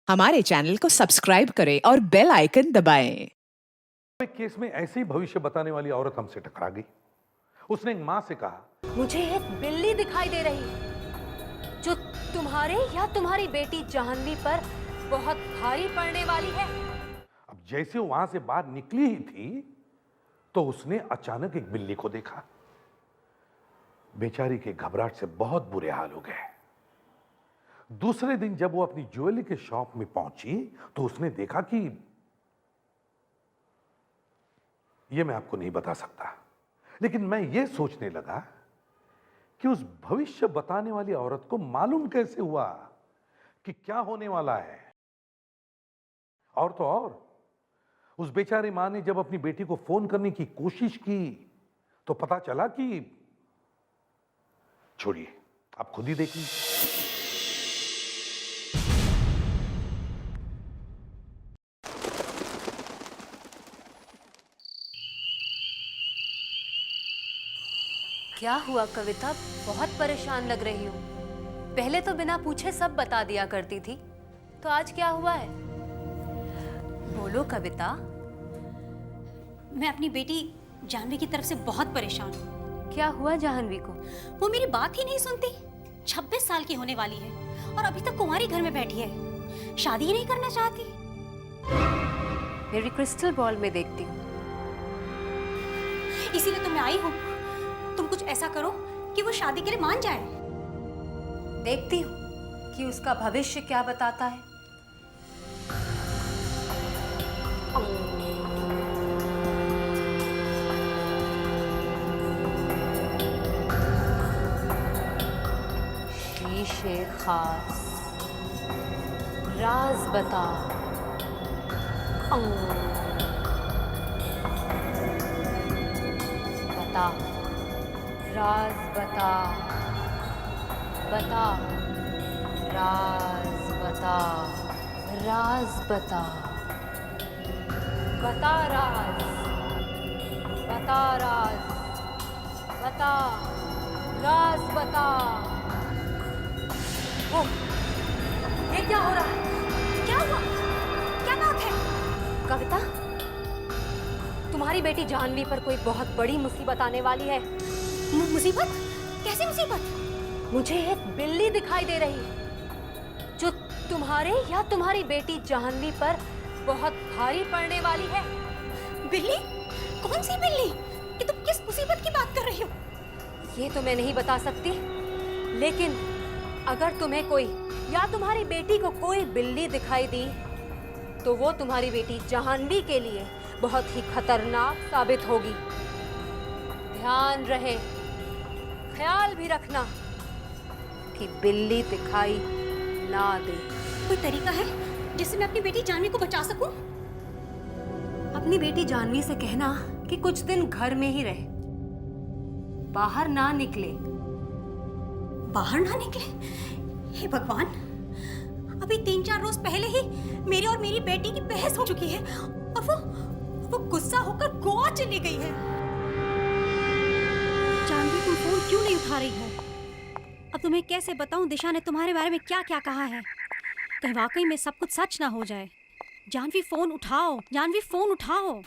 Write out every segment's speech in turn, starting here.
हमारे चैनल को सब्सक्राइब करें और बेल आइकन दबाएं। एक केस में ऐसे ही भविष्य बताने वाली औरत हमसे टकरा गई। उसने एक मां से कहा, मुझे एक बिल्ली दिखाई दे रही है जो तुम्हारे या तुम्हारी बेटी जाह्नवी पर बहुत भारी पड़ने वाली है। अब जैसे वो वहां से बाहर निकली ही थी तो उसने अचानक एक बिल्ली को देखा। बेचारी के घबराहट से बहुत बुरे हाल हो गए। दूसरे दिन जब वो अपनी ज्वेलरी के शॉप में पहुंची तो उसने देखा कि यह मैं आपको नहीं बता सकता, लेकिन मैं यह सोचने लगा कि उस भविष्य बताने वाली औरत को मालूम कैसे हुआ कि क्या होने वाला है। और तो और उस बेचारी मां ने जब अपनी बेटी को फोन करने की कोशिश की तो पता चला कि, छोड़िए आप खुद ही देख लीजिए। क्या हुआ कविता, बहुत परेशान लग रही हो। पहले तो बिना पूछे सब बता दिया करती थी, तो आज क्या हुआ है? बोलो कविता। मैं अपनी बेटी जाह्नवी की तरफ से बहुत परेशान हूँ। क्या हुआ जाह्नवी को? वो मेरी बात ही नहीं सुनती। 26 साल की होने वाली है और अभी तक कुंवारी घर में बैठी है, शादी ही नहीं करना चाहती। मेरी क्रिस्टल बॉल में देखती हूँ। इसीलिए तो मैं आई हूँ। तुम कुछ ऐसा करो कि वो शादी के लिए मान जाए। देखती हूँ कि उसका भविष्य क्या बताता है। शीशे खास, राज बता। बता, राज बता, बता, राज बता, राज बता, बता राज, बता राज, बता, राज बता। ओ, ये क्या हो रहा है? क्या हुआ? क्या बात है? कविता, तुम्हारी बेटी जाह्नवी पर कोई बहुत बड़ी मुसीबत आने वाली है। मुसीबत? कैसी मुसीबत? मुझे एक बिल्ली दिखाई दे रही है जो तुम्हारे या तुम्हारी बेटी जाह्नवी पर बहुत भारी पड़ने वाली है। बिल्ली? कौन सी बिल्ली? कि तुम किस मुसीबत की बात कर रही हो? ये तो मैं नहीं बता सकती, लेकिन अगर तुम्हें कोई या तुम्हारी बेटी को कोई बिल्ली दिखाई दी तो वो तुम्हारी बेटी जाह्नवी के लिए बहुत ही खतरनाक साबित होगी। ध्यान रहे, ख्याल भी रखना कि बिल्ली दिखाई ना दे। कोई तरीका है जिससे मैं अपनी बेटी जाह्नवी को बचा सकूं? अपनी बेटी जाह्नवी से कहना कि कुछ दिन घर में ही रहे, बाहर ना निकले। बाहर ना निकले? हे भगवान, अभी 3-4 रोज पहले ही मेरे और मेरी बेटी की बहस हो चुकी है और वो गुस्सा होकर गोवा चली गई है। जाह्नवी तुम फोन क्यों नहीं उठा रही हो? अब तुम्हें कैसे बताऊं दिशा ने तुम्हारे बारे में क्या क्या कहा है। कहीं वाकई में सब कुछ सच ना हो जाए। जाह्नवी फोन उठाओ, जाह्नवी फोन उठाओ।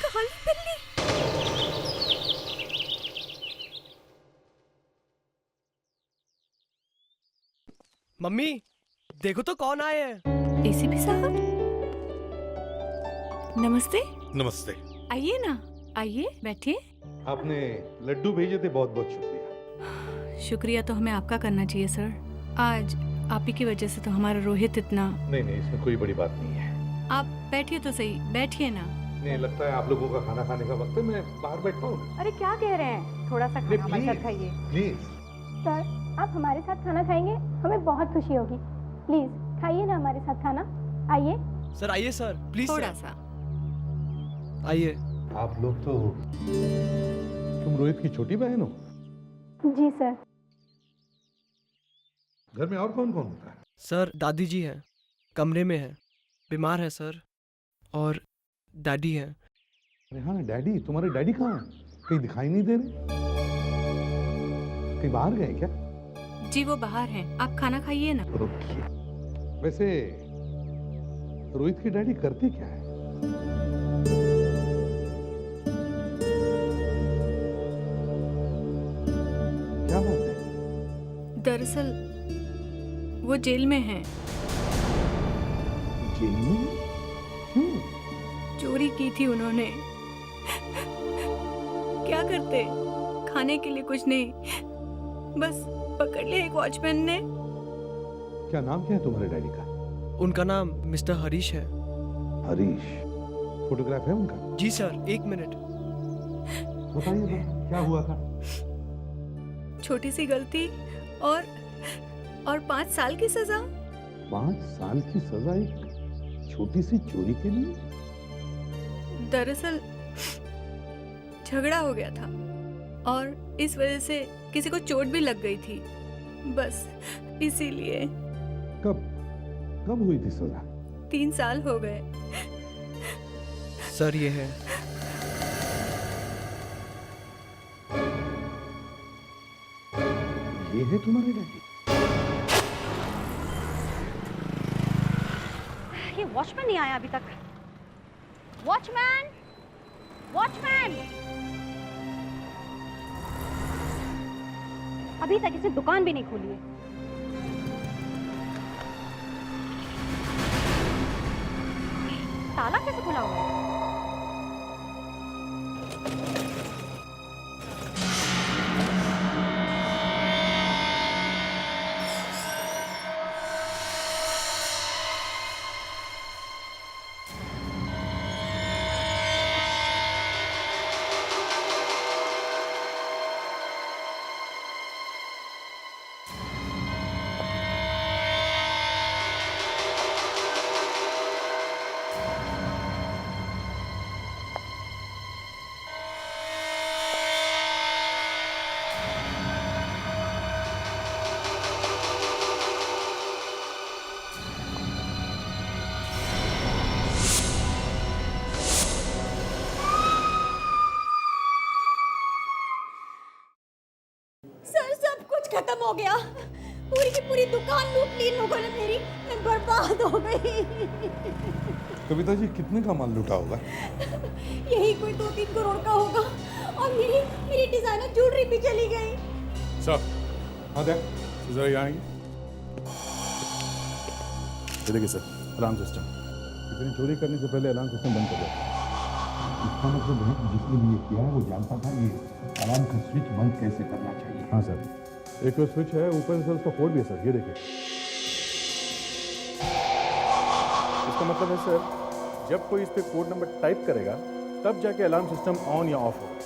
काली बिल्ली। मम्मी देखो तो कौन आए हैं। एसीपी साहब, नमस्ते। नमस्ते। आइए ना, आइए बैठिए। आपने लड्डू भेजे थे, बहुत बहुत शुक्रिया। शुक्रिया तो हमें आपका करना चाहिए सर। आज आप ही की वजह से तो हमारा रोहित इतना। नहीं नहीं, इसमें कोई बड़ी बात नहीं है। आप बैठिए तो सही, बैठिए ना। नहीं, लगता है आप लोगों का खाना खाने का वक्त है, मैं बाहर बैठता हूँ। अरे क्या कह रहे हैं, थोड़ा सा खाना हमारे साथ खाइए। प्लीज। सर, आप हमारे साथ खाना खाएंगे, हमें बहुत खुशी होगी। प्लीज खाइए ना हमारे साथ खाना। आइए सर, आइए सर, प्लीज थोड़ा सर। सा। आइए। आप लोग तो, तुम रोहित की छोटी बहन हो? जी सर। घर में और कौन कौन होता है? सर, दादी जी हैं, कमरे में हैं, बीमार है सर, और डैडी हैं। अरे हाँ, डैडी। तुम्हारे डैडी कहाँ हैं? कहीं दिखाई नहीं दे रहे? कहीं बाहर गए क्या? जी वो बाहर हैं, आप खाना खाइए ना। रुकिए, वैसे रोहित की डैडी करते क्या है? क्या बात है? दरअसल वो जेल में हैं। जेल में? क्यों? चोरी की थी उन्होंने। क्या करते, खाने के लिए कुछ नहीं, बस पकड़ लिया एक वॉचमैन ने। क्या नाम क्या है तुम्हारे डैडी का? उनका नाम मिस्टर हरीश है। हरीश। फोटोग्राफ है उनका? जी सर, 1 मिनट। बताइए क्या हुआ था? छोटी सी गलती और 5 साल की सजा। 5 साल की सजा एक छोटी सी चोरी के लिए? दरअसल झगड़ा हो गया था और इस वजह से किसी को चोट भी लग गई थी, बस इसीलिए। कब हुई थी सजा? 3 साल हो गए। सर ये है। ये है तुम्हारे डैडी? ये वॉचमैन नहीं आया अभी तक। Watchman, watchman! अभी तक इसने दुकान भी नहीं खोली है। ताला कैसे खुला हुआ है? सर, सब कुछ खत्म हो गया। पूरी की पूरी दुकान लूट ली इन लोगों ने मेरी। मैं बर्बाद हो गई। कविता जी, कितने का माल लूटा होगा? यही कोई 2-3 करोड़ का होगा। और मेरी डिजाइनर ज्वेलरी भी चली गई। सर, हाँ देख, जरा यहाँ आएंगे। ये देखिए सर, अलार्म सिस्टम। इतनी चोरी करने से पहले अलार्म सिस्टम बंद कर दो। इसका मतलब है कि जिसने भी ये किया है वो जानता था ये अलार्म का स्विच बंद कैसे करना चाहिए। हाँ सर, एक और स्विच है, ऊपर से उसका कोड भी है सर, ये देखिए। इसका मतलब है सर, जब कोई इस पे कोड नंबर टाइप करेगा तब जाके अलार्म सिस्टम ऑन या ऑफ होगा।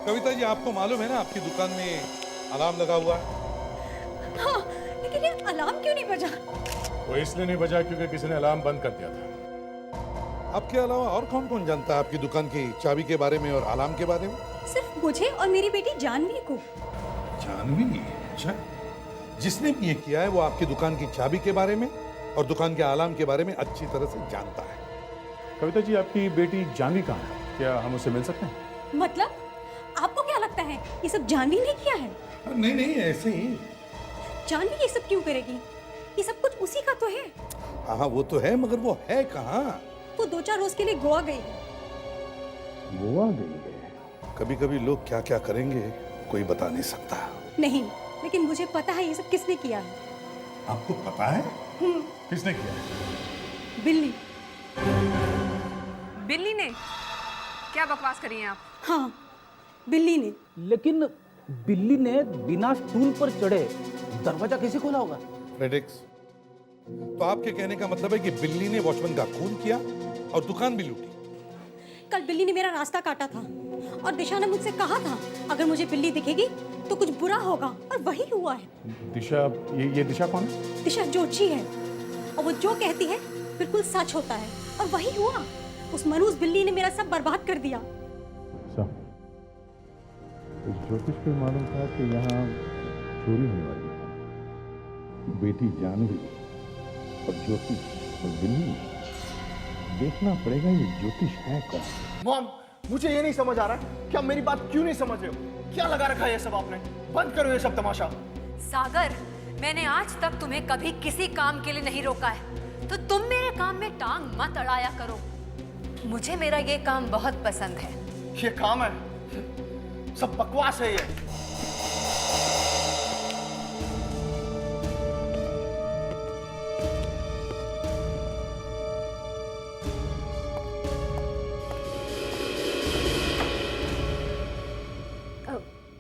कविता जी, आपको मालूम है ना आपकी दुकान में अलार्म लगा हुआ है? हाँ, लेकिन ये अलार्म क्यों नहीं बजा? वो इसलिए नहीं बजा क्योंकि किसी ने अलार्म बंद कर दिया था। आपके अलावा और कौन कौन जानता है आपकी दुकान की चाबी के बारे में और अलार्म के बारे में? सिर्फ मुझे और मेरी बेटी जानवी को। जानवी? अच्छा, जिसने भी ये किया है वो आपकी दुकान की चाबी के बारे में और दुकान के अलार्म के बारे में अच्छी तरह से जानता है। कविता जी, आपकी बेटी जानवी कहाँ है? क्या हम उससे मिल सकते हैं? मतलब आपको क्या लगता है ये सब जानवी ने किया है? नहीं नहीं, ऐसे ही। जानवी ये सब क्यों करेगी? ये सब कुछ उसी का तो है। हाँ, वो तो है, मगर वो है कहाँ? वो 2-4 रोज के लिए गोवा गई। गोवा गई है? कभी कभी लोग क्या क्या करेंगे कोई बता नहीं सकता। नहीं, लेकिन मुझे पता है ये सब किसने किया है। आपको पता है? किसने किया? बिल्ली। बिल्ली ने? क्या बकवास करी हैं आप? हाँ, बिल्ली ने। लेकिन बिल्ली ने बिना स्टूल पर चढ़े दरवाजा कैसे खोला होगा? रेडिक्स, तो आपके कहने का मतलब है कि बिल्ली ने वॉचमैन का खून किया और दुकान भी लूटी? कल बिल्ली ने मेरा रास्ता काटा था और दिशा ने मुझसे कहा था अगर मुझे बिल्ली दिखेगी तो कुछ बुरा होगा, और वही हुआ है। दिशा? ये दिशा कौन है? दिशा जोशी है और वो जो कहती है बिल्कुल सच होता है, और वही हुआ। उस मनूस बिल्ली ने मेरा सब बर्बाद कर दिया। इस ज्योतिष को मालूम था कि यहाँ चोरी होने वाली है। बेटी जानवी और ज्योतिष और बिल्ली, देखना पड़ेगा ये ज्योतिष है कौन। मॉम, मुझे ये नहीं समझ आ रहा कि आप मेरी बात क्यों नहीं समझ रहे हो। क्या लगा रखा है ये सब आपने? बंद करो ये सब तमाशा। सागर, मैंने आज तक तुम्हें कभी किसी काम के लिए नहीं रोका है, तो तुम मेरे काम में टांग मत अड़ाया करो। मुझे मेरा ये काम बहुत पसंद है। ये काम है, सब बकवास है ये।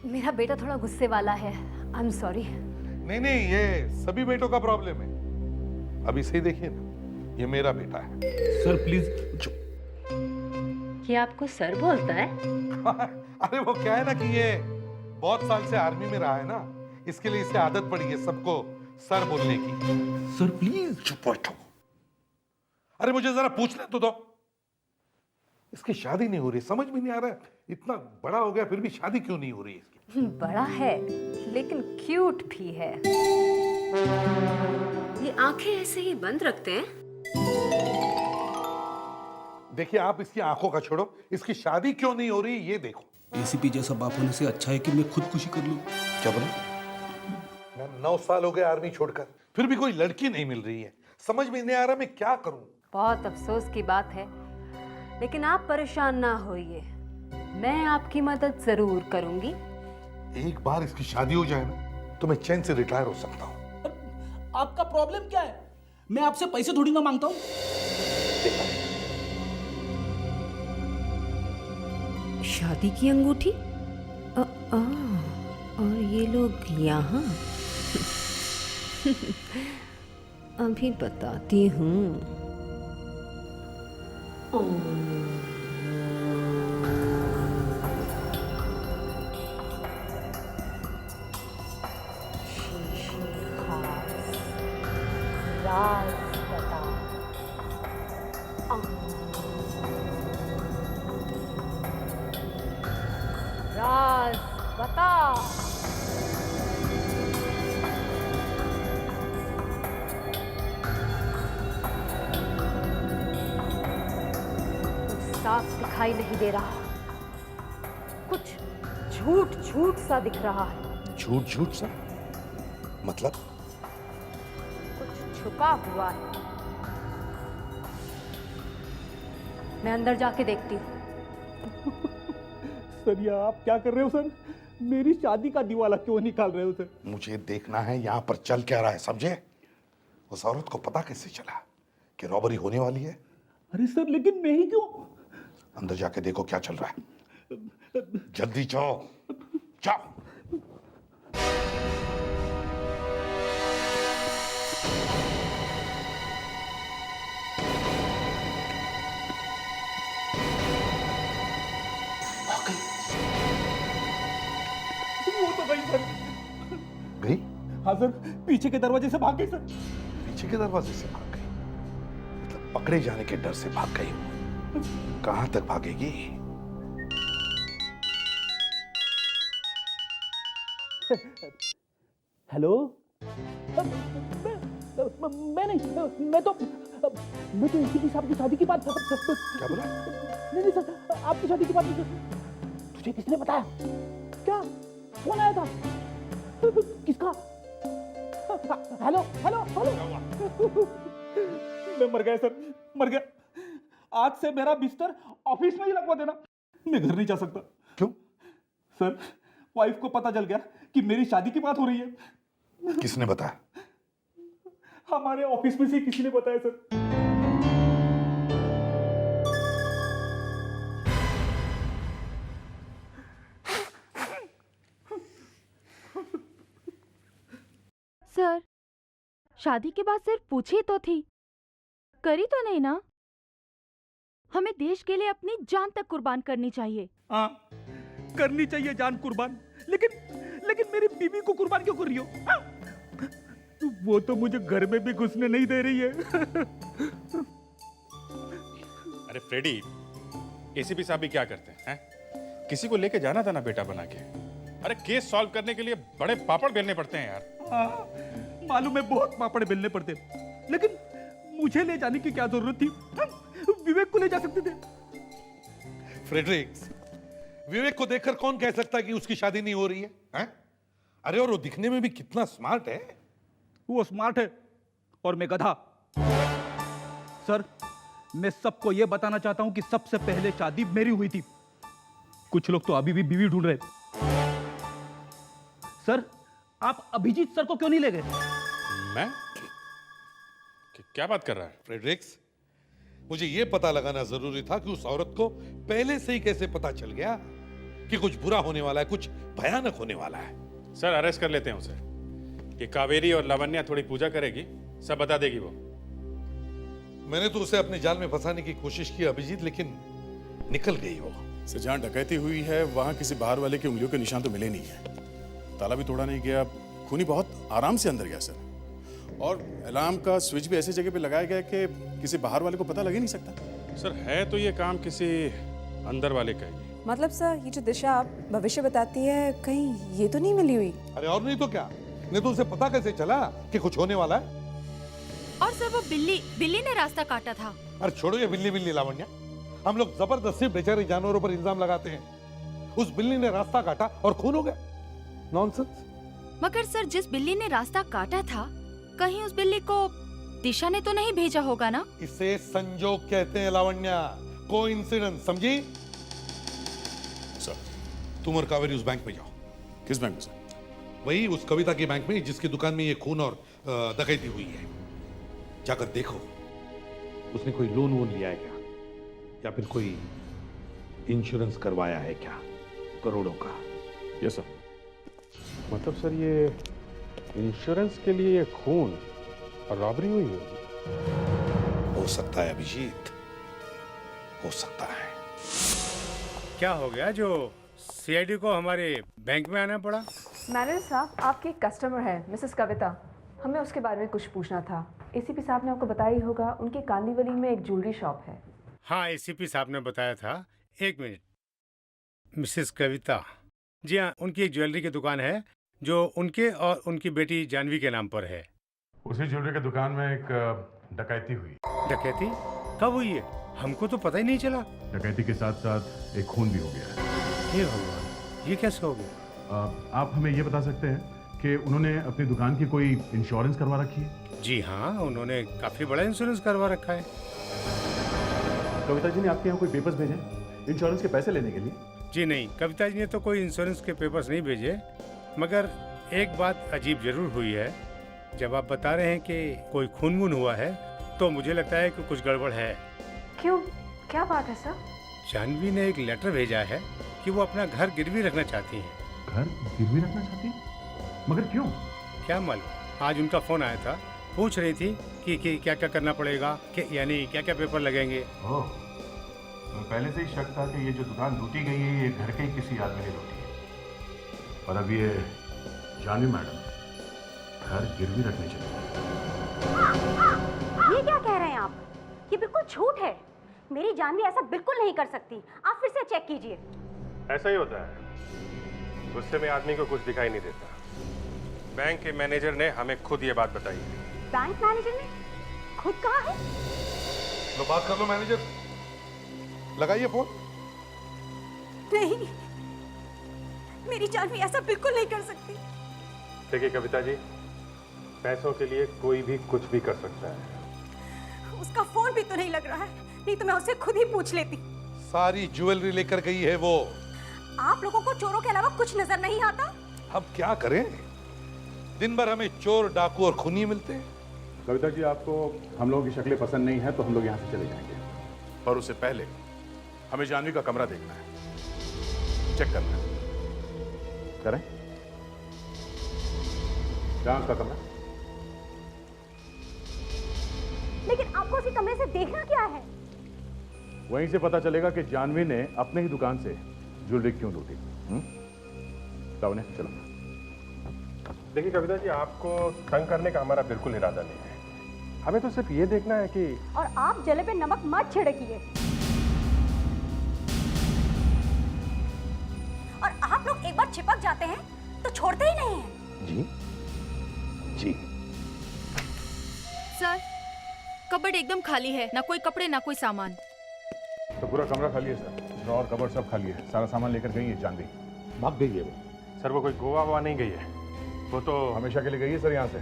मेरा बेटा थोड़ा गुस्से वाला है, आई एम सॉरी। नहीं नहीं, ये सभी बेटों का प्रॉब्लम है। अभी सही देखिए ना, ये मेरा बेटा है। Sir please. ये आपको सर बोलता है? अरे वो क्या है ना कि ये बहुत साल से आर्मी में रहा है ना, इसके लिए इसे आदत पड़ी है सबको सर बोलने की। Sir please. चुप बैठो। अरे मुझे जरा पूछने तो दो, इसकी शादी नहीं हो रही, समझ में नहीं आ रहा है। इतना बड़ा हो गया फिर भी शादी क्यों नहीं हो रही इसकी? बड़ा है लेकिन क्यूट भी है। ये आंखें ऐसे ही बंद रखते हैं। देखिए आप इसकी आंखों का छोड़ो, इसकी शादी क्यों नहीं हो रही ये देखो। एसीपी जैसा बाप होने से अच्छा है कि मैं खुदकुशी कर लूं। क्या बोला? मैं 9 साल हो गए आर्मी छोड़कर, फिर भी कोई लड़की नहीं मिल रही है। समझ में नहीं आ रहा मैं क्या करूं। बहुत अफसोस की बात है, लेकिन आप परेशान ना होइए, मैं आपकी मदद जरूर करूंगी। एक बार इसकी शादी हो जाए ना तो मैं चैन से रिटायर हो सकता हूं। आपका प्रॉब्लम क्या है? मैं आपसे पैसे थोड़ी ना मांगता हूं। शादी की अंगूठी? और ये लोग यहाँ? अभी बताती हूँ। राज बता। कुछ साफ दिखाई नहीं दे रहा, कुछ झूठ झूठ सा दिख रहा है। झूठ झूठ सा मतलब? कुछ छुपा हुआ है। मैं अंदर जाके देखती हूँ। सर ये आप क्या कर रहे हो सर? मेरी शादी का दिवाला क्यों निकाल रहे हो सर? मुझे देखना है यहाँ पर चल क्या रहा है, समझे? उस औरत को पता कैसे चला कि रॉबरी होने वाली है? अरे सर लेकिन मैं ही क्यों? अंदर जाके देखो क्या चल रहा है। जल्दी जाओ जाओ। वो तो गई सर। गई? हाँ सर, पीछे के दरवाजे से भाग गई सर। पीछे के दरवाजे से भाग गई? मतलब पकड़े जाने के डर से भाग गई हो। कहां तक भागेगी? हेलो? मैं नहीं, मैं तो एसीपी साहब की शादी की बात। क्या बोला? नहीं सर, आपकी शादी की बात। तुझे किसने बताया? क्या फोन आया था? किसका? Hello hello hello. मैं मर गया सर, मर गया। आज से मेरा बिस्तर ऑफिस में ही लगवा देना। मैं घर नहीं जा सकता। क्यों? सर वाइफ को पता चल गया कि मेरी शादी की बात हो रही है। किसने बताया? हमारे ऑफिस में से किसी ने बताया सर। सर, शादी के बाद सिर्फ पूछी तो थी, करी तो नहीं ना? हमें देश के लिए अपनी जान तक कुर्बान करनी चाहिए। हाँ करनी चाहिए जान कुर्बान, लेकिन मेरी बीवी को कुर्बान क्यों कर रही हो? हाँ? वो तो मुझे घर में भी घुसने नहीं दे रही है। अरे फ्रेडी, एसीपी साहब भी क्या करते हैं? किसी को लेके जाना था ना बेटा बना के। अरे केस सॉल्व करने के लिए बड़े पापड़ बेलने पड़ते हैं यार। हाँ, मालूम है बहुत पापड़ बेलने पड़ते, लेकिन मुझे ले जाने की क्या जरूरत थी? विवेक को ले जा सकते थे। फ्रेडरिक्स, विवेक को देखकर कौन कह सकता है कि उसकी शादी नहीं हो रही है, हैं? अरे और वो दिखने में भी कितना स्मार्ट है। वो स्मार्ट है और मैं गधा। सर, मैं सबको यह बताना चाहता हूं कि सबसे पहले शादी मेरी हुई थी। कुछ लोग तो अभी भी बीवी ढूंढ रहे। सर, आप अभिजीत सर को क्यों नहीं ले गए? मैं? क्या बात कर रहा है? फ्रेडरिक्स, मुझे यह पता लगाना जरूरी था कि उस औरत को पहले से ही कैसे पता चल गया कि कुछ बुरा होने वाला है, कुछ भयानक होने वाला है। सर, अरेस्ट कर लेते हैं उसे। ये कावेरी और लावण्या थोड़ी पूजा करेगी, सब बता देगी वो। मैंने तो उसे अपने जाल में फंसाने की कोशिश की अभिजीत, लेकिन निकल गई वो। सर, जहाँ डकैती हुई है वहां किसी बाहर वाले की उंगलियों के निशान तो मिले नहीं है। ताला भी तोड़ा नहीं गया, खूनी बहुत आराम से अंदर गया सर। और अलार्म का स्विच भी ऐसी जगह पे लगाया गया कि किसी बाहर वाले को पता लग ही नहीं सकता। सर, है तो ये काम किसी अंदर वाले का ही। मतलब सर, ये जो दिशा आप भविष्य बताती है, कहीं ये तो नहीं मिली हुई? अरे और नहीं तो क्या, नहीं तो उसे पता कैसे चला कि कुछ होने वाला है? और सर, वो बिल्ली ने रास्ता काटा था। अरे छोड़ो ये बिल्ली लावण्या, हम लोग जबरदस्ती बेचारे जानवरों पर इल्जाम लगाते हैं। उस बिल्ली ने रास्ता काटा और खून हो गया। नॉनसेंस। मगर सर, जिस बिल्ली ने रास्ता काटा था, कहीं उस बिल्ली को दिशा ने तो नहीं भेजा होगा ना? इसे संजोग कहते हैं लावण्या, कोइंसिडेंस, समझी? सर, तुम और कावेरी उस बैंक में जाओ। किस बैंक में सर? वही उस कविता की बैंक में जिसकी दुकान में ये खून और डकैती हुई है। जाकर देखो उसने कोई लोन वोन लिया है क्या, या फिर कोई इंश्योरेंस करवाया है क्या करोड़ों का। Yes sir. मतलब सर, ये इंश्योरेंस के लिए खून और रॉबरी हुई है? हो सकता है अभिजीत, हो सकता है। क्या हो गया जो सीआईडी को हमारे बैंक में आना पड़ा? मैनेजर साहब, आपकी एक कस्टमर है मिसेस कविता, हमें उसके बारे में कुछ पूछना था। एसीपी साहब ने आपको बताया ही होगा, उनकी कांदीवली में एक ज्वेलरी शॉप है। हाँ, एसीपी साहब ने बताया था। एक मिनट, मिसेस कविता, जी हाँ, उनकी एक ज्वेलरी की दुकान है जो उनके और उनकी बेटी जानवी के नाम पर है। उसी ज्वेलरी की दुकान में एक डकैती हुई। डकैती कब हुई है? हमको तो पता ही नहीं चला। डकैती के साथ साथ एक खून भी हो गया है। ये भगवान, ये कैसे हो गया? आप हमें ये बता सकते हैं कि उन्होंने अपनी दुकान की कोई इंश्योरेंस करवा रखी है? जी हाँ, उन्होंने काफी बड़ा इंश्योरेंस करवा रखा है। कविता जी ने आपके यहाँ कोई पेपर्स भेजे इंश्योरेंस के पैसे लेने के लिए? जी नहीं, कविता जी ने तो कोई इंश्योरेंस के पेपर्स नहीं भेजे, मगर एक बात अजीब जरूर हुई है। जब आप बता रहे हैं कि कोई खून वून हुआ है, तो मुझे लगता है कि कुछ गड़बड़ है। क्यों, क्या बात है सर? जानवी ने एक लेटर भेजा है कि वो अपना घर गिरवी रखना चाहती हैं। घर गिरवी रखना चाहती? मगर क्यों? क्या मालूम, आज उनका फोन आया था, पूछ रही थी कि क्या क्या करना पड़ेगा, यानी क्या क्या पेपर लगेंगे। ओह, तो पहले से ही शक था कि ये जो दुकान लूटी गई है ये घर के ही किसी आदमी ने लूटी है। और अब ये जानवी मैडम घर गिरवी रखने चली। ये क्या कह रहे हैं आप? ये बिल्कुल झूठ है। मेरी जानवी ऐसा बिल्कुल नहीं कर सकती। आप फिर से चेक कीजिए। ऐसा ही होता है, गुस्से में आदमी को कुछ दिखाई नहीं देता। बैंक के मैनेजर ने हमें खुद ये बात बताई। बैंक मैनेजर ने खुद कहा है? लो बात कर लो मैनेजर, लगाइए फोन। नहीं, मेरी जानवी ऐसा बिल्कुल नहीं कर सकती। देखिए कविता जी, पैसों के लिए कोई भी कुछ भी कर सकता है। उसका फोन भी तो नहीं लग रहा है, नहीं तो मैं उससे खुद ही पूछ लेती। सारी ज्वेलरी लेकर गई है वो। आप लोगों को चोरों के अलावा कुछ नजर नहीं आता? अब क्या करें, दिन भर हमें चोर, डाकू और खूनी मिलते हैं। कविता जी, आपको हम लोगों की शक्लें पसंद नहीं है तो हम लोग यहाँ से चले जाएंगे। पर उससे पहले हमें जानवी का कमरा देखना है, चेक करना है। करें? कहाँ उसका कमरा? लेकिन आपको उसी कमरे से देखना क्या है? वहीं से पता चलेगा कि जानवी ने अपने ही दुकान से ज्वेलरी क्यों लूटी। लावण्या, चलो। देखिए कविता जी, आपको तंग करने का हमारा बिल्कुल इरादा नहीं है। हमें तो सिर्फ ये देखना है कि। और आप जले पे नमक मत छिड़किए। और आप लोग एक बार चिपक जाते हैं तो छोड़ते ही नहीं हैं। जी जी। सर, कबर्ड एकदम खाली है, ना कोई कपड़े ना कोई सामान। तो पूरा कमरा खाली है सर। ड्रॉर कबर्ड सब खाली है, सारा सामान लेकर गई है जानवी। भाग गई है वो? सर वो कोई गोवा वोवा नहीं गई है, वो तो हमेशा के लिए गई है सर यहाँ से।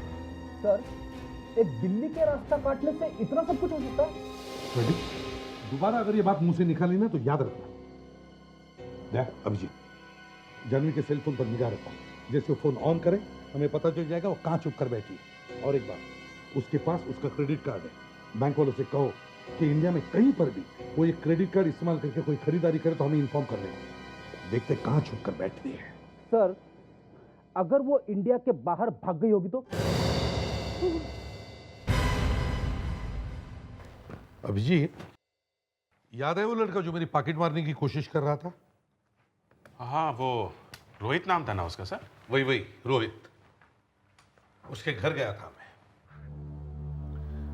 सर, एक बिल्ली के रास्ता काटने से इतना सब कुछ हो सकता है? दोबारा अगर ये बात मुंह से निकाली ना तो याद रखना। देख अभिजीत, जानवी के सेल फोन पर निगाह रखो, जैसे वो फोन ऑन करे हमें पता चल जाएगा वो कहाँ छुप कर बैठी है। और एक बात, उसके पास उसका क्रेडिट कार्ड है, बैंक वालों से कहो कि इंडिया में कहीं पर भी वो ये क्रेडिट कार्ड इस्तेमाल करके कोई खरीदारी करे तो हमें इन्फॉर्म कर दें। देखते कहाँ छुप कर बैठती है। सर, अगर वो इंडिया के बाहर भाग गई होगी तो? अभिजीत, याद है वो लड़का जो मेरी पॉकेट मारने की कोशिश कर रहा था? हाँ, वो रोहित नाम था ना उसका सर? वही रोहित। उसके घर गया था मैं,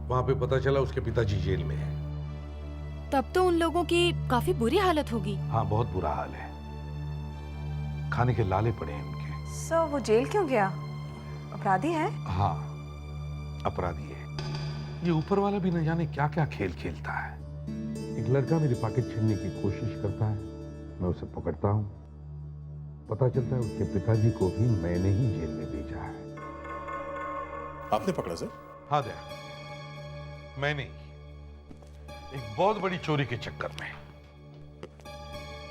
वहां पे पता चला उसके पिताजी जेल में है। तब तो उन लोगों की काफी बुरी हालत होगी। हाँ, बहुत बुरा हाल है, खाने के लाले पड़े हैं उनके। सर वो जेल क्यों गया? अपराधी है? हाँ, अपराधी है। ये ऊपर वाला भी न जाने क्या क्या खेल खेलता है। एक लड़का मेरी पॉकेट छीनने की कोशिश करता है, मैं उसे पकड़ता हूँ, पता चलता है उसके पिताजी को भी मैंने ही जेल में भेजा है। आपने पकड़ा सर? हाँ दया, मैंने ही, एक बहुत बड़ी चोरी के चक्कर में।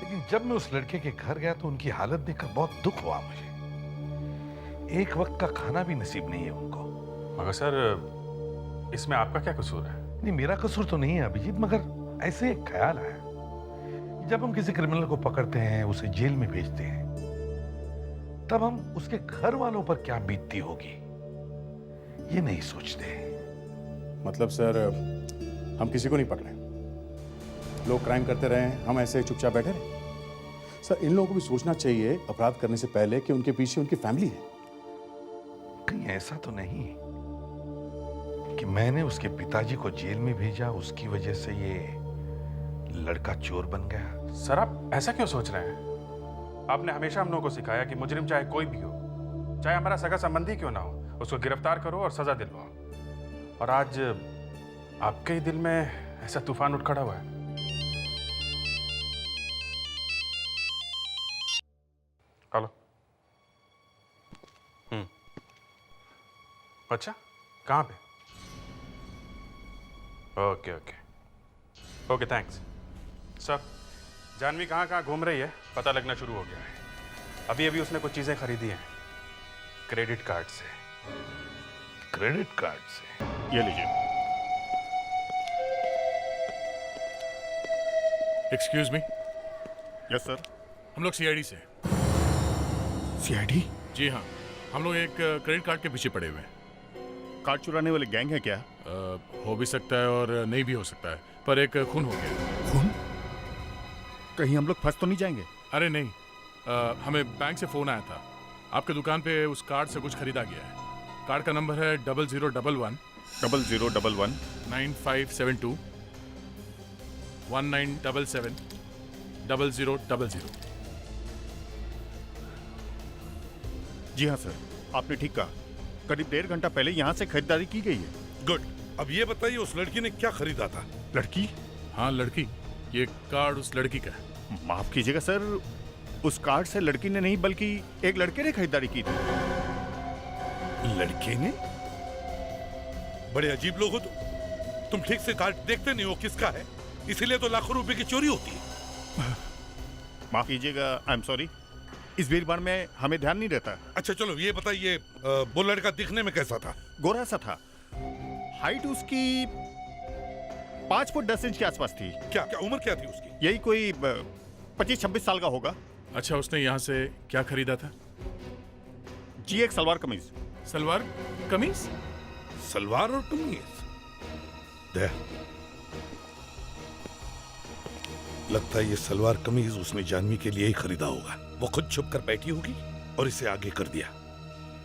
लेकिन जब मैं उस लड़के के घर गया तो उनकी हालत देखकर बहुत दुख हुआ मुझे। एक वक्त का खाना भी नसीब नहीं है उनको। मगर सर इसमें आपका क्या कसूर है? नहीं, मेरा कसूर तो नहीं है अभिजीत, मगर ऐसे एक ख्याल आया, जब हम किसी क्रिमिनल को पकड़ते हैं, उसे जेल में भेजते हैं, तब हम उसके घर वालों पर क्या बीतती होगी ये नहीं सोचते। मतलब सर हम किसी को नहीं पकड़े, लोग क्राइम करते रहे, हम ऐसे चुपचाप बैठे रहे? सर इन लोगों को भी सोचना चाहिए अपराध करने से पहले कि उनके पीछे उनकी फैमिली है। कहीं ऐसा तो नहीं कि मैंने उसके पिताजी को जेल में भेजा, उसकी वजह से ये लड़का चोर बन गया? सर आप ऐसा क्यों सोच रहे हैं? आपने हमेशा हम लोगों को सिखाया कि मुजरिम चाहे कोई भी हो, चाहे हमारा सगा संबंधी क्यों ना हो, उसको गिरफ्तार करो और सजा दिलवाओ। और आज आपके ही दिल में ऐसा तूफान उठ खड़ा हुआ है। हेलो। अच्छा, कहाँ पे? Okay okay okay, thanks sir. Jahnavi कहाँ कहाँ घूम रही है पता लगना शुरू हो गया है। अभी अभी उसने कुछ चीजें खरीदी हैं क्रेडिट कार्ड से। क्रेडिट कार्ड से? ये लीजिए। Excuse me. Yes sir. हम लोग सीआईडी से। सीआईडी? जी हाँ, हम लोग एक क्रेडिट कार्ड के पीछे पड़े हुए हैं। कार्ड चुराने वाले गैंग है क्या? हो भी सकता है और नहीं भी हो सकता है, पर एक खून हो गया। खून? कहीं हम लोग फंस तो नहीं जाएंगे? अरे नहीं, हमें बैंक से फोन आया था, आपके दुकान पे उस कार्ड से कुछ खरीदा गया है। कार्ड का नंबर है 0011 0011 9572 1977 0000। जी हाँ सर, आपने ठीक कहा। करीब 1.5 घंटा पहले यहाँ से खरीदारी की गई है। गुड। अब ये बताइए उस लड़की ने क्या खरीदा था? लड़की? हाँ लड़की, ये कार्ड उस लड़की का है। माफ कीजिएगा सर, उस कार्ड से लड़की ने नहीं बल्कि एक लड़के ने खरीदारी की थी। लड़के ने? बड़े अजीब लोग हो तुम ठीक से कार्ड देखते नहीं हो किसका है, इसीलिए तो लाखों रुपए की चोरी होती है। माफ कीजिएगा, आई एम सॉरी, इस भीड़ भाड़ में हमें ध्यान नहीं रहता। अच्छा चलो ये बताइए, वो लड़का दिखने में कैसा था? गोरा सा था, हाइट उसकी 5 फुट 10 इंच के आसपास थी। क्या क्या उम्र क्या थी उसकी? यही कोई 25-26 साल का होगा। अच्छा, उसने यहाँ से क्या खरीदा था? जी एक सलवार कमीज। सलवार कमीज? सलवार और कमीज? लगता है ये सलवार कमीज उसने जानवी के लिए ही खरीदा होगा। वो खुद छुप कर बैठी होगी और इसे आगे कर दिया।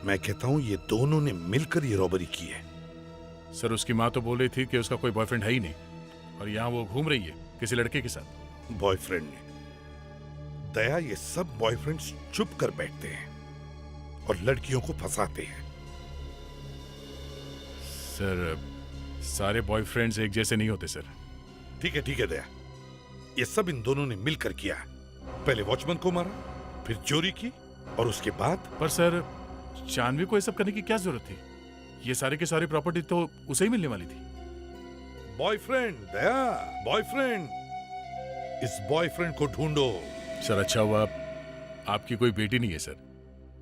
मैं कहता हूँ ये दोनों ने मिलकर ये रॉबरी की है। सर उसकी माँ तो बोल रही थी कि उसका कोई बॉयफ्रेंड है ही नहीं, और यहाँ वो घूम रही है किसी लड़के के साथ। बॉयफ्रेंड ने? दया, ये सब बॉयफ्रेंड्स चुप कर बैठते हैं और लड़कियों को फंसाते हैं। सर सारे बॉयफ्रेंड्स एक जैसे नहीं होते सर। ठीक है दया, ये सब इन दोनों ने मिलकर किया। पहले वॉचमैन को मारा, फिर चोरी की, और उसके बाद। पर सर, जानवी को ये सब करने की क्या जरूरत थी? ये सारी की सारी प्रॉपर्टी तो उसे ही मिलने वाली थी। बॉयफ्रेंड दया, बॉयफ्रेंड। इस बॉयफ्रेंड को ढूंढो। सर अच्छा हुआ आपकी कोई बेटी नहीं है सर,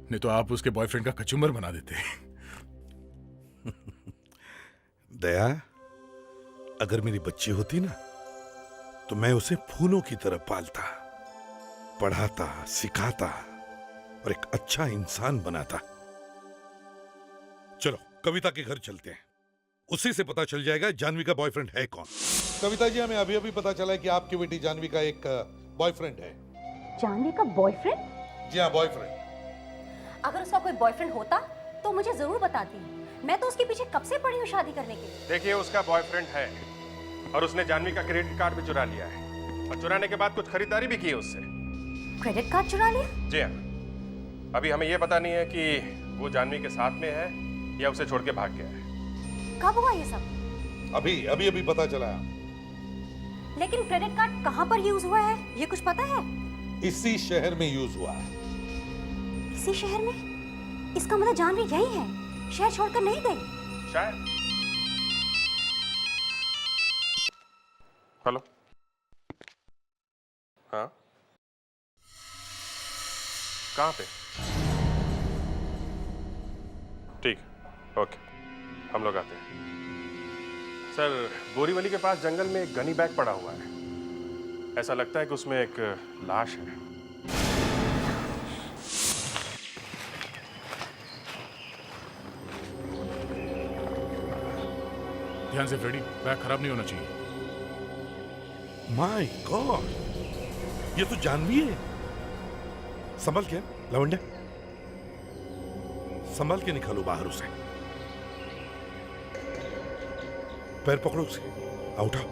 नहीं तो आप उसके बॉयफ्रेंड का कचूमर बना देते। दया, अगर मेरी बच्ची होती ना तो मैं उसे फूलों की तरह पालता, पढ़ाता, सिखाता और एक अच्छा इंसान बनाता। चलो कविता के घर चलते हैं, उसी से पता चल जाएगा जानवी का बॉयफ्रेंड है कौन। कविता जी, हमें अभी अभी पता चला है कि आपकी बेटी जानवी का एक बॉयफ्रेंड है। जानवी का बॉयफ्रेंड? जी हाँ, बॉयफ्रेंड। अगर उसका कोई बॉयफ्रेंड होता तो मुझे जरूर बताती। मैं तो उसके पीछे कब से पड़ी हूँ शादी करने के लिए। देखिए, उसका बॉयफ्रेंड है और उसने जानवी का क्रेडिट कार्ड भी चुरा लिया है, और चुराने के बाद कुछ खरीदारी भी की है उससे। क्रेडिट कार्ड चुरा लिया? जी हाँ। अभी हमें यह पता नहीं है कि वो जानवी के साथ में है या उसे छोड़ के भाग गया है। कब हुआ ये सब? अभी पता चला। लेकिन क्रेडिट कार्ड कहाँ पर यूज हुआ है, ये कुछ पता है? इसी शहर में यूज हुआ है। इसी शहर में? इसका मतलब जानवी यही है, शहर छोड़कर नहीं गई। शायद। हेलो। हाँ, कहाँ पे? ठीक, ओके, हम लोग आते हैं। सर, बोरीवली के पास जंगल में एक गनी बैग पड़ा हुआ है। ऐसा लगता है कि उसमें एक लाश है। ध्यान से फ्रेडी, बैग खराब नहीं होना चाहिए। माय गॉड, ये तो जानवी है। संभल के लवंडे, संभल के निकालो बाहर उसे। पैर पकड़ो उसे, उठाओ।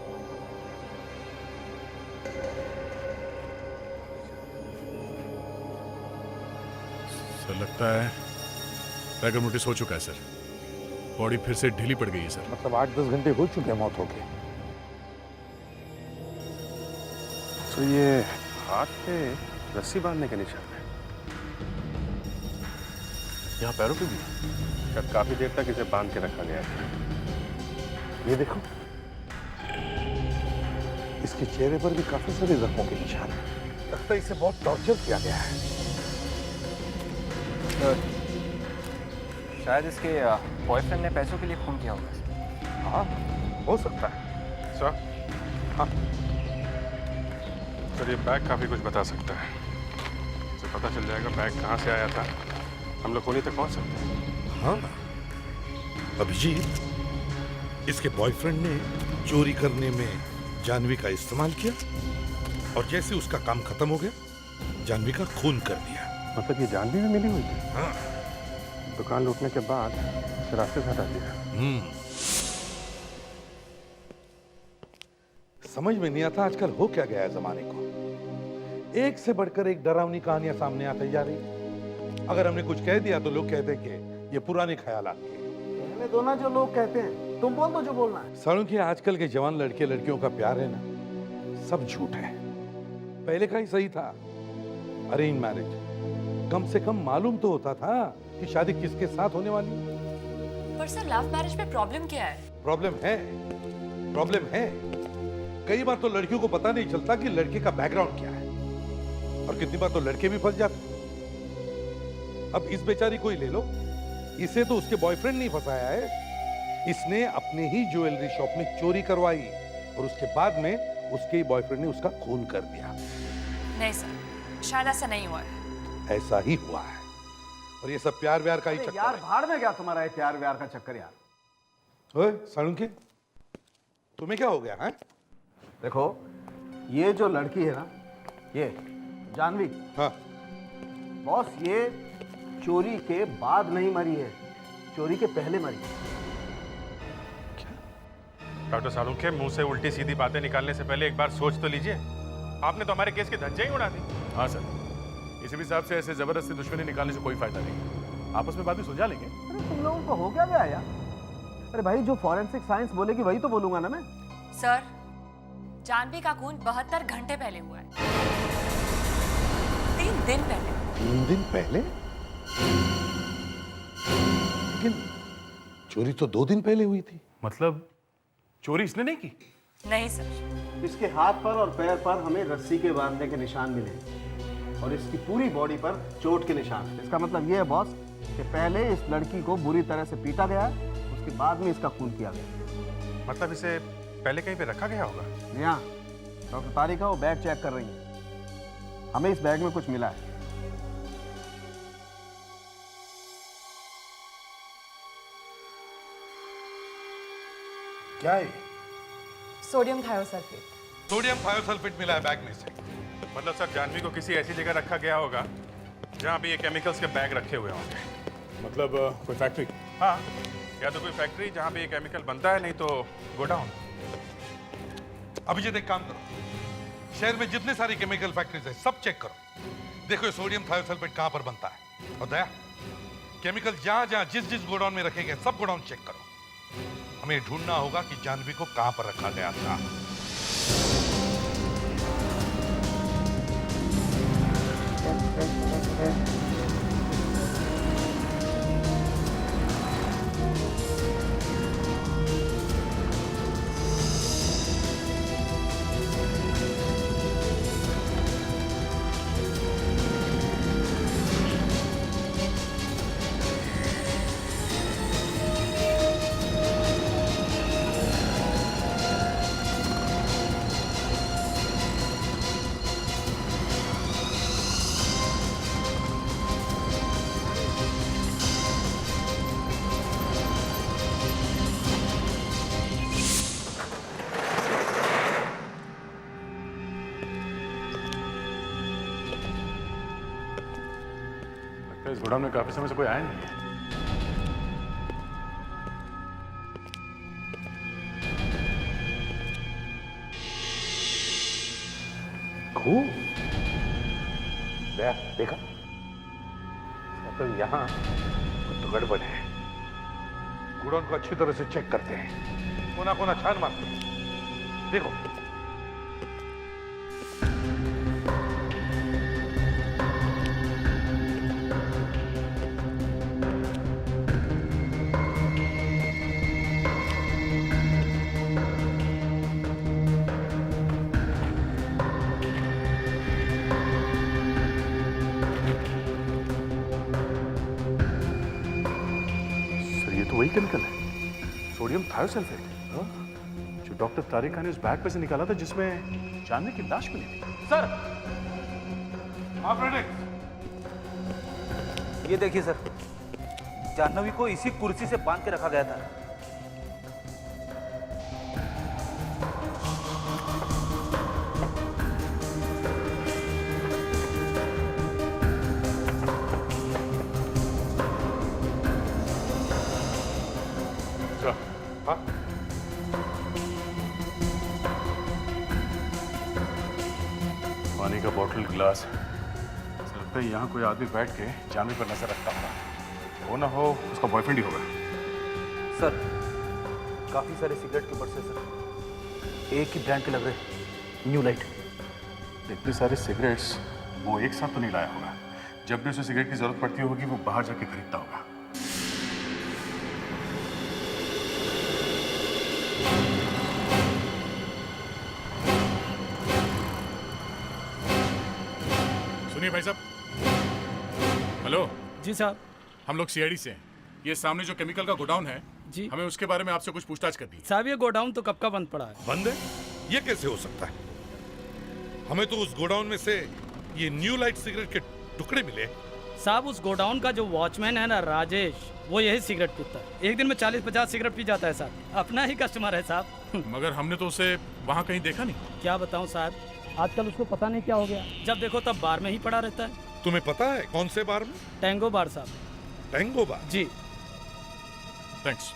सर लगता है रैगर मोटिस हो चुका है सर, बॉडी फिर से ढीली पड़ गई है सर। मतलब 8-10 घंटे हो चुके हैं मौत होके। तो ये हाथ पे रस्सी बांधने के निशान है, यहाँ पैरों पे भी। शायद काफी देर तक इसे बांध के रखा गया था। ये देखो, इसके चेहरे पर भी काफी सारे जख्मों के निशान हैं। लगता है इसे बहुत टॉर्चर किया गया है। शायद इसके बॉयफ्रेंड ने पैसों के लिए खून किया होगा। हाँ, हो सकता है। सर, हाँ सर, ये बैग काफी कुछ बता सकता है। इसे पता चल जाएगा बैग कहाँ से आया था, हम लोग खूनी तक पहुँच सकते हैं। हाँ, अभिजीत, इसके बॉयफ्रेंड ने चोरी करने में जानवी का इस्तेमाल किया और जैसे उसका काम खत्म हो गया, जानवी का खून कर दिया। मतलब ये जानवी भी मिली हुई थी? हाँ। दुकान लूटने के बाद रास्ते से हटा दिया। समझ में नहीं आता आजकल हो क्या गया है जमाने को। एक से बढ़कर एक डरावनी कहानियां सामने आती जा रही। अगर हमने कुछ कह दिया तो लोग कहते हैं कि ये पुराने ख्यालात के। कहने दो ना जो लोग कहते हैं, तुम बोल दो जो बोलना है। सालों की आजकल के जवान लड़के लड़कियों का प्यार है ना, सब झूठ है। पहले का ही सही था, अरेंज मैरिज। कम से कम मालूम तो होता था कि शादी किसके साथ होने वाली है। पर सर, लव मैरिज में प्रॉब्लम क्या है? प्रॉब्लम है। कई बार तो लड़कियों को पता नहीं चलता कि लड़के का बैकग्राउंड क्या है, और कितनी बार तो लड़के भी फंस जाते। अब इस बेचारी को ही ले लो, इसे तो उसके बॉयफ्रेंड नहीं फंसाया है, इसने अपने ही ज्वेलरी शॉप में चोरी करवाई और उसके बाद में उसके ही बॉयफ्रेंड ने उसका खून कर दिया। नहीं सर, शायद ऐसा नहीं हुआ है। ऐसा ही हुआ है, और ये सब प्यार व्यार का ही चक्कर यार है। भाड़ में गया तुम्हारा ये प्यार व्यार का चक्कर यार। ओए सालुंके, तुम्हें क्या हो गया है? देखो, ये जो लड़की है ना, ये जानवी, हाँ बॉस, ये चोरी के बाद नहीं मरी है, चोरी के पहले मरी है। डॉक्टर सालुंखे, मुंह से उल्टी सीधी बातें निकालने से पहले एक बार सोच तो लीजिए। आपने तो हमारे केस की धज्जियां ही उड़ा दी। हाँ सर, इसी भी हिसाब से ऐसे जबरदस्ती दुश्मनी निकालने से कोई फायदा नहीं। आपस में बात भी सुलझा लेंगे। अरे तुम लोगों को हो क्या गया यार? अरे भाई, जो फॉरेंसिक साइंस बोलेगी वही तो बोलूंगा ना मैं। सर, जानवी का खून 72 घंटे पहले हुआ है। 3 दिन पहले। 3 दिन पहले? लेकिन चोरी तो 2 दिन पहले हुई थी। मतलब चोरी इसने नहीं की? नहीं सर। इसके हाथ पर और पैर पर हमें रस्सी के बांधने के निशान मिले हैं और इसकी पूरी बॉडी पर चोट के निशान। इसका मतलब ये है बॉस कि पहले इस लड़की को बुरी तरह से पीटा गया, उसके बाद में इसका खून किया गया। मतलब इसे पहले कहीं पे रखा गया होगा? जी हाँ, डॉक्टर तारिका वो बैग चेक कर रही है। हमें इस बैग में कुछ मिला है। क्या है? Sodium thiosulphate. सोडियम थायोसल्फेट मिला है बैग में से। मतलब सर जानवी को किसी ऐसी जगह रखा गया होगा जहाँ पे ये केमिकल्स के बैग रखे हुए होंगे। मतलब कोई फैक्ट्री? हाँ, या तो कोई फैक्ट्री जहाँ पे ये केमिकल बनता है, नहीं तो गोडाउन। अभिजीत एक काम करो, शहर में जितने सारी केमिकल फैक्ट्रीज है सब चेक करो, देखो ये सोडियम थायोसल्फेट कहाँ पर बनता है। और दया, केमिकल जहाँ जहाँ जिस जिस गोडाउन में रखे गए सब गोडाउन चेक करो। हमें ढूंढना होगा कि जानवी को कहाँ पर रखा गया था। इस गोडाउन में काफी समय से कोई आया नहीं है। देखा? तो यहाँ कुछ तो गड़बड़ है। गोडाउन को अच्छी तरह से चेक करते हैं, कोना कोना छान मारते हैं। देखो वही केमिकल है, सोडियम थायोसल्फेट, जो डॉक्टर तारिका ने उस बैग पे से निकाला था जिसमें जानवी की लाश मिली थी। सर, ऑपरेटिंग, ये देखिए सर, जाह्नवी को इसी कुर्सी से बांध के रखा गया था। पानी का बोतल, ग्लास। सर पे यहाँ कोई आदमी बैठ के जानवी पर नजर रखता होगा। वो ना हो उसका बॉयफ्रेंड ही होगा। सर, काफी सारे सिगरेट के बक्से सर, एक ही ब्रांड के लग रहे, न्यू लाइट। इतने सारे सिगरेट्स वो एक साथ तो नहीं लाया होगा। जब भी उसे सिगरेट की जरूरत पड़ती होगी वो बाहर जाके खरीदता होगा। सुनिए भाई साहब। हेलो जी साहब। हम लोग सीआईडी से हैं। ये सामने जो केमिकल का गोडाउन है जी, हमें उसके बारे में आपसे कुछ पूछताछ करनी है। साहब ये गोडाउन तो कब का बंद पड़ा है। बंद है? ये कैसे हो सकता है? हमें तो उस गोडाउन में से ये न्यू लाइट सिगरेट के टुकड़े मिले। साहब उस गोडाउन का जो वॉचमैन है ना राजेश, वो यही सिगरेट पीता है। एक दिन में 40-50 सिगरेट पी जाता है साहब। अपना ही कस्टमर है साहब। मगर हमने तो उसे वहाँ कहीं देखा नहीं। क्या बताऊं साहब, आजकल उसको पता नहीं क्या हो गया, जब देखो तब बार में ही पड़ा रहता है। तुम्हें पता है कौन से बार में? टैंगो बार साहब। टैंगो बार? जी। थैंक्स।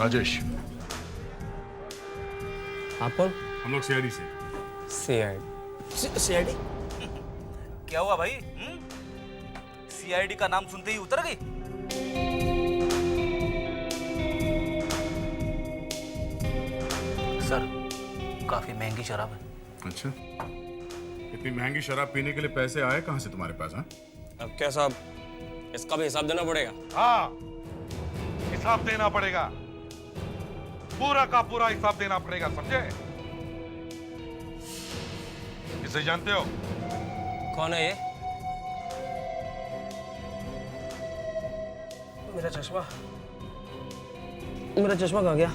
राजेश, आप कौन? हम लोग सीआईडी से। सीआईडी? क्या हुआ भाई? सीआईडी का नाम सुनते ही उतर गई? सर, काफी महंगी शराब है। अच्छा, इतनी महंगी शराब पीने के लिए पैसे आए कहाँ से तुम्हारे पास? हाँ, अब क्या साहब, इसका भी हिसाब देना पड़ेगा। हाँ, हिसाब देना पड़ेगा, पूरा का पूरा हिसाब देना पड़ेगा, समझे? इसे जानते हो? कौन है ये? मेरा चश्मा कहाँ गया?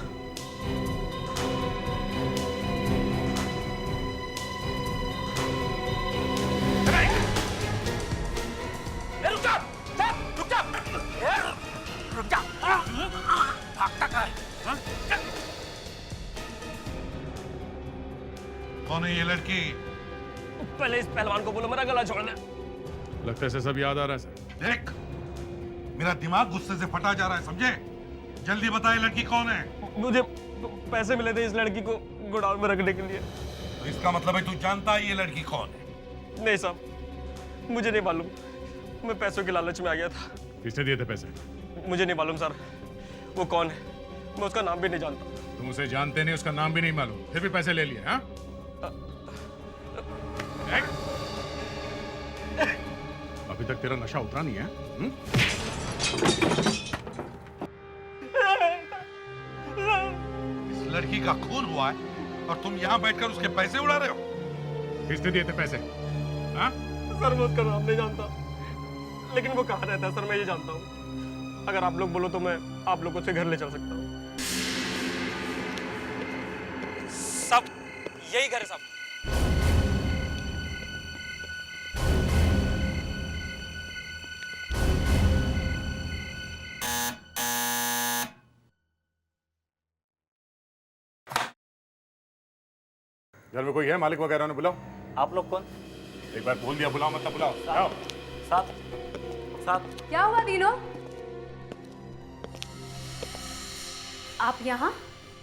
कौन है ये लड़की? पहले इस पहलवान को बोलो मेरा गला छोड़ दे। लगता है सब याद आ रहा है सर। देख, मेरा दिमाग गुस्से से फटा जा रहा है, समझे? जल्दी बताए लड़की कौन है? मुझे पैसे मिले थे इस लड़की को गोडाउन में रखने के लिए। तो इसका मतलब है तू जानता है ये लड़की कौन है? नहीं साहब, मुझे नहीं मालूम, मैं पैसों के लालच में आ गया था। किसने दिए थे पैसे? मुझे नहीं मालूम सर, वो कौन है, मैं उसका नाम भी नहीं जानता। तुम उसे जानते नहीं, उसका नाम भी नहीं मालूम, फिर भी पैसे ले लिए? हाँ, अभी तक तेरा नशा उतरा नहीं है? इस लड़की का खून हुआ है और तुम यहाँ बैठकर उसके पैसे उड़ा रहे हो? किसने दिए थे पैसे? हाँ? सर मैं उसका नाम नहीं जानता, लेकिन वो कहाँ रहता है सर, मैं ये जानता हूँ। अगर आप लोग बोलो तो मैं आप लोगों से घर ले चल सकता हूँ। सब यही घर है सब। घर में कोई है? मालिक वगैरह ने बुलाओ। आप लोग कौन? एक बार बोल दिया, बुलाओ मतलब बुलाओ। आओ। साथ क्या हुआ तीनों? आप यहाँ?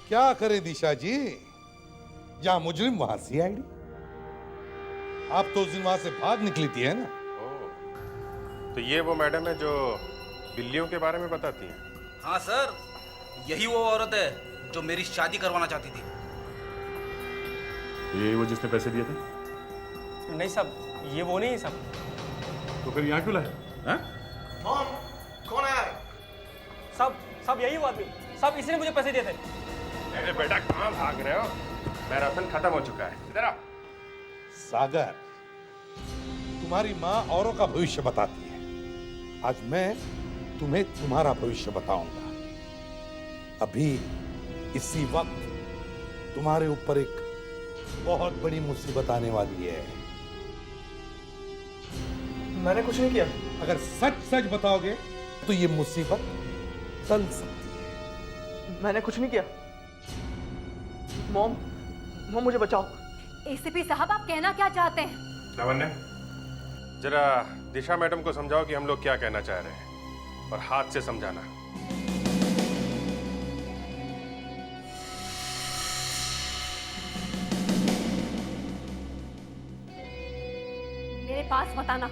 क्या करें दिशा जी, जहां मुजरिम वहां सीआईडी। आप तो उस दिन वहां से भाग निकली थी, है ना? तो ये वो मैडम है जो बिल्लियों के बारे में बताती है? हाँ सर, यही वो औरत है जो मेरी शादी करवाना चाहती थी। ये वो जिसने पैसे दिए थे? नहीं साहब, ये वो नहीं साहब। तो फिर यहाँ क्यों लाए? हैं? कौन है? सब यही वो आदमी, सब इसी ने मुझे पैसे दिए थे। अरे बेटा कहाँ भाग रहे हो? मैराथन खत्म हो चुका है, इधर आओ। सागर, तुम्हारी माँ औरों का भविष्य बताती है, आज मैं तुम्हें तुम्हारा भविष्य बताऊंगा। अभी इसी वक्त तुम्हारे ऊपर एक बहुत बड़ी मुसीबत आने वाली है। मैंने कुछ नहीं किया। अगर सच सच बताओगे तो ये मुसीबत टल सकती है। मैंने कुछ नहीं किया। मॉम मुझे बचाओ। एसीपी साहब, आप कहना क्या चाहते हैं? लावण्य, जरा दिशा मैडम को समझाओ कि हम लोग क्या कहना चाह रहे हैं, और हाथ से समझाना। मेरे पास बताना।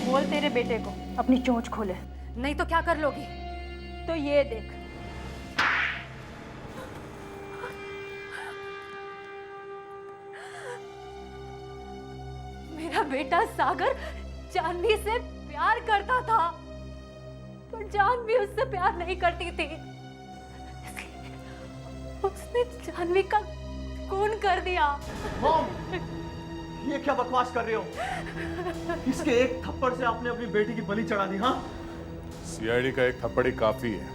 बोल तेरे बेटे को अपनी चोंच खोले। नहीं तो क्या कर लोगी? तो ये देख, मेरा बेटा सागर जानवी से प्यार करता था, पर जानवी उससे प्यार नहीं करती थी, उसने जानवी का खून कर दिया। मॉम, ये क्या बकवास कर रहे हो? इसके एक थप्पड़ से आपने अपनी बेटी की बलि चढ़ा दी। हाँ, सीआईडी का एक थप्पड़ ही काफी है।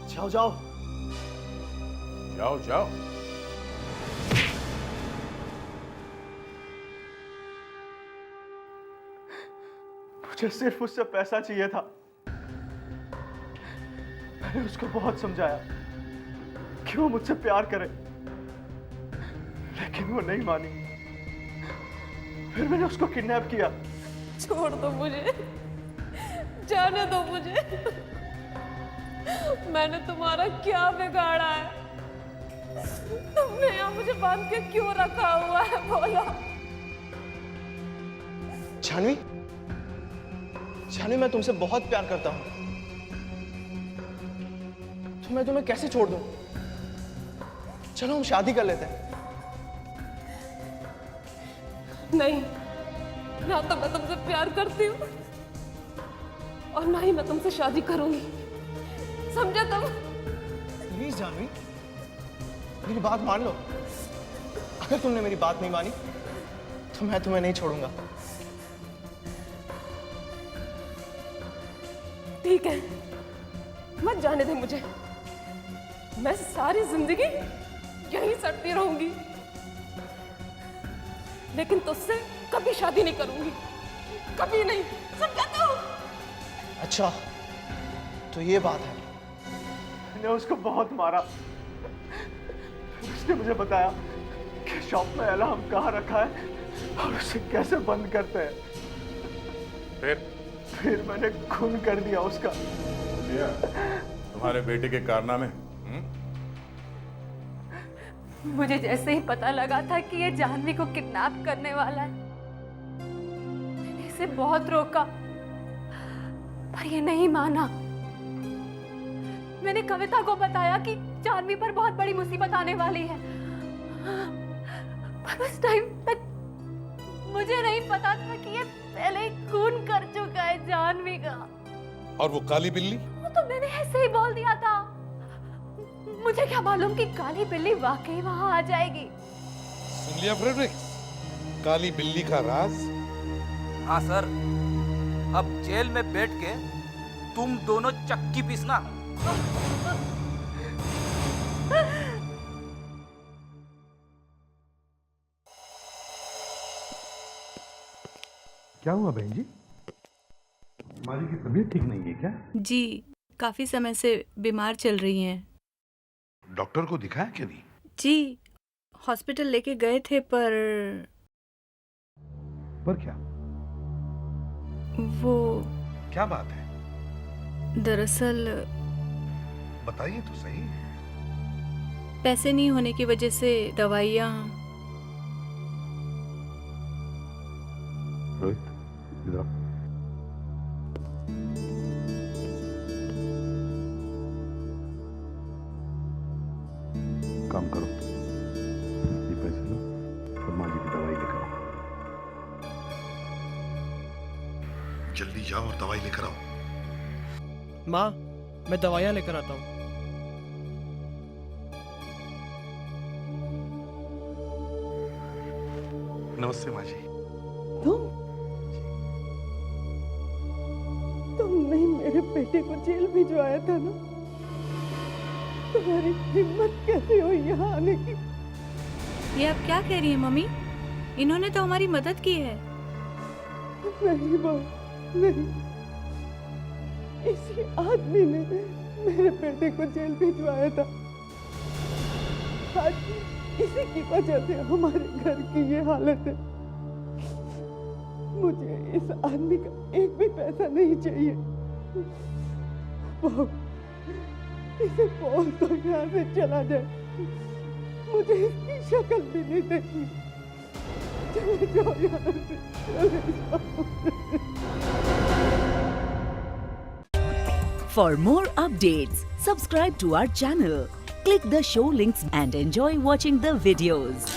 जाओ जाओ जाओ जाओ। मुझे सिर्फ उससे पैसा चाहिए था। मैंने उसको बहुत समझाया कि वो मुझसे प्यार करे, लेकिन वो नहीं मानी। फिर मैंने उसको किडनैप किया। छोड़ दो मुझे, जाने दो मुझे। मैंने तुम्हारा क्या बिगाड़ा है? तुमने यहाँ मुझे बांध के क्यों रखा हुआ है, बोलो। जानवी, जानवी, मैं तुमसे बहुत प्यार करता हूँ, तो मैं तुम्हें कैसे छोड़ दूँ? चलो हम शादी कर लेते हैं। नहीं, ना तो मैं तुमसे प्यार करती हूँ और ना ही मैं तुमसे शादी करूंगी, समझे तुम? प्लीज जानवी, मेरी बात मान लो। अगर तुमने मेरी बात नहीं मानी तो मैं तुम्हें नहीं छोड़ूंगा। ठीक है, मत जाने दे मुझे। मैं सारी जिंदगी यहीं सड़ती रहूंगी, लेकिन तुझसे कभी शादी नहीं करूंगी, कभी नहीं, समझा तू? अच्छा, तो ये बात है। मैंने उसको बहुत मारा। उसने मुझे बताया कि शॉप में अलार्म कहाँ रखा है और उसे कैसे बंद करते हैं। फिर मैंने खून कर दिया उसका। तुम्हारे बेटे के कारनामे? मुझे जैसे ही पता लगा था कि ये जानवी को किडनैप करने वाला है, मैंने इसे बहुत रोका, पर ये नहीं माना। मैंने कविता को बताया कि जानवी पर बहुत बड़ी मुसीबत आने वाली है, पर उस टाइम तक मुझे नहीं पता था कि ये पहले ही खून कर चुका है जानवी का। और वो काली बिल्ली? वो तो मैंने ऐसे ही बोल दिया था। मुझे क्या मालूम कि काली बिल्ली वाकई वहां आ जाएगी। सुन लिया फ्रेडरिक, काली बिल्ली का राज? हाँ सर, अब जेल में बैठ के तुम दोनों चक्की पीसना। क्या हुआ बहन जी? मारी की तबीयत ठीक नहीं है क्या? जी, काफी समय से बीमार चल रही हैं। डॉक्टर को दिखाया क्या नहीं? जी, हॉस्पिटल लेके गए थे, पर क्या? वो क्या बात है? दरअसल बताइए तो सही। पैसे नहीं होने की वजह से दवाइयाँ। रोहित, इधर आओ। काम करो, ये पैसे लो और माँ जी की दवाई लेकर आओ। जल्दी जाओ और दवाई लेकर आओ। माँ, मैं दवाइयाँ लेकर आता हूँ। नमस्ते माँ जी। तुमने ही मेरे बेटे को जेल भिजवाया था ना? तुम्हारी हिम्मत कैसे हुई यहाँ आने की? ये आप क्या कह रही हैं मम्मी? इन्होंने तो हमारी मदद की है। नहीं बहू, नहीं। इसी आदमी ने मेरे बेटे को जेल भिजवाया था। आज इसी की वजह से हमारे घर की ये हालत है। मुझे इस आदमी का एक भी पैसा नहीं चाहिए। बहू, इसे बोल तो यहाँ से चला जाए। मुझे इसकी शक्ल भी नहीं देखनी। चले जाओ यहाँ से, चले जाओ। For more updates, subscribe to our channel, click the show links and enjoy watching the videos.